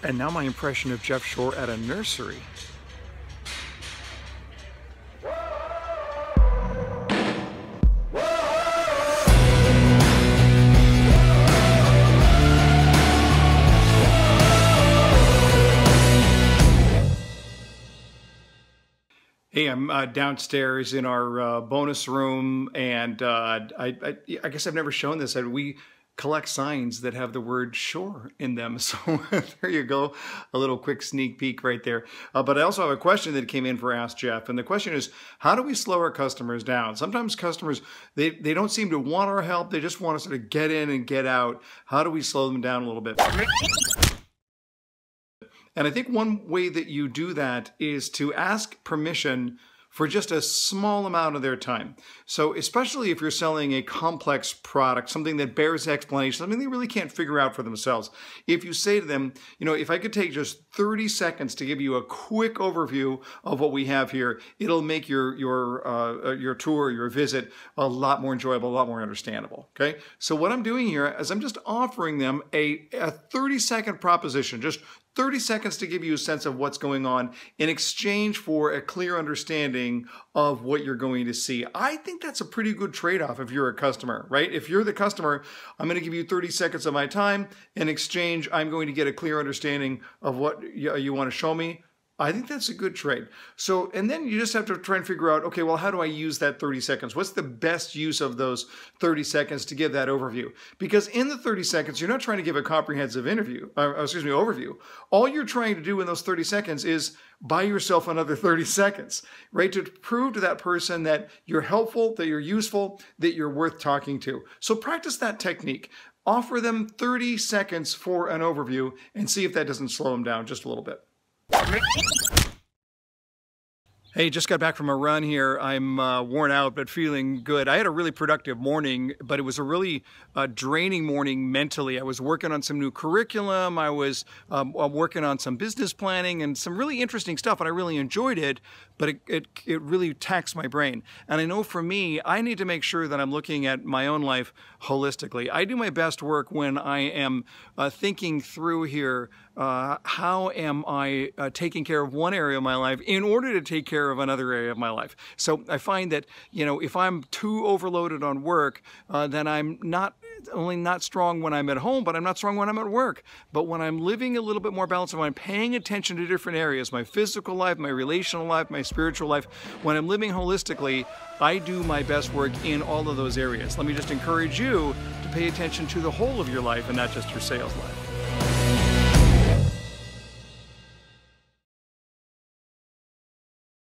And now my impression of Jeff Shore at a nursery. Hey, I'm downstairs in our bonus room, and I guess I've never shown this. We collect signs that have the word shore in them. So there you go, a little quick sneak peek right there. But I also have a question that came in for Ask Jeff, and the question is, how do we slow our customers down? Sometimes customers, they don't seem to want our help. They just want us to get in and get out. How do we slow them down a little bit? And I think one way that you do that is to ask permission for just a small amount of their time. So especially if you're selling a complex product, something that bears explanation, something they really can't figure out for themselves. If you say to them, you know, if I could take just 30 seconds to give you a quick overview of what we have here, it'll make your tour, your visit a lot more enjoyable, a lot more understandable, okay? So what I'm doing here is I'm just offering them a 30-second proposition, just 30 seconds to give you a sense of what's going on in exchange for a clear understanding of what you're going to see. I think that's a pretty good trade-off if you're a customer, right? If you're the customer, I'm going to give you 30 seconds of my time. In exchange, I'm going to get a clear understanding of what you want to show me. I think that's a good trade. So, and then you just have to try and figure out, okay, well, how do I use that 30 seconds? What's the best use of those 30 seconds to give that overview? Because in the 30 seconds, you're not trying to give a comprehensive overview. All you're trying to do in those 30 seconds is buy yourself another 30 seconds, right? To prove to that person that you're helpful, that you're useful, that you're worth talking to. So practice that technique. Offer them 30 seconds for an overview and see if that doesn't slow them down just a little bit. Hey, just got back from a run here. I'm worn out, but feeling good. I had a really productive morning, but it was a really draining morning mentally. I was working on some new curriculum. I was working on some business planning and some really interesting stuff, and I really enjoyed it, but it really taxed my brain. And I know for me, I need to make sure that I'm looking at my own life holistically. I do my best work when I am thinking through here, how am I taking care of one area of my life in order to take care of another area of my life. So I find that, you know, if I'm too overloaded on work, then I'm not only not strong when I'm at home, but I'm not strong when I'm at work. But when I'm living a little bit more balanced, when I'm paying attention to different areas, my physical life, my relational life, my spiritual life, when I'm living holistically, I do my best work in all of those areas. Let me just encourage you to pay attention to the whole of your life and not just your sales life.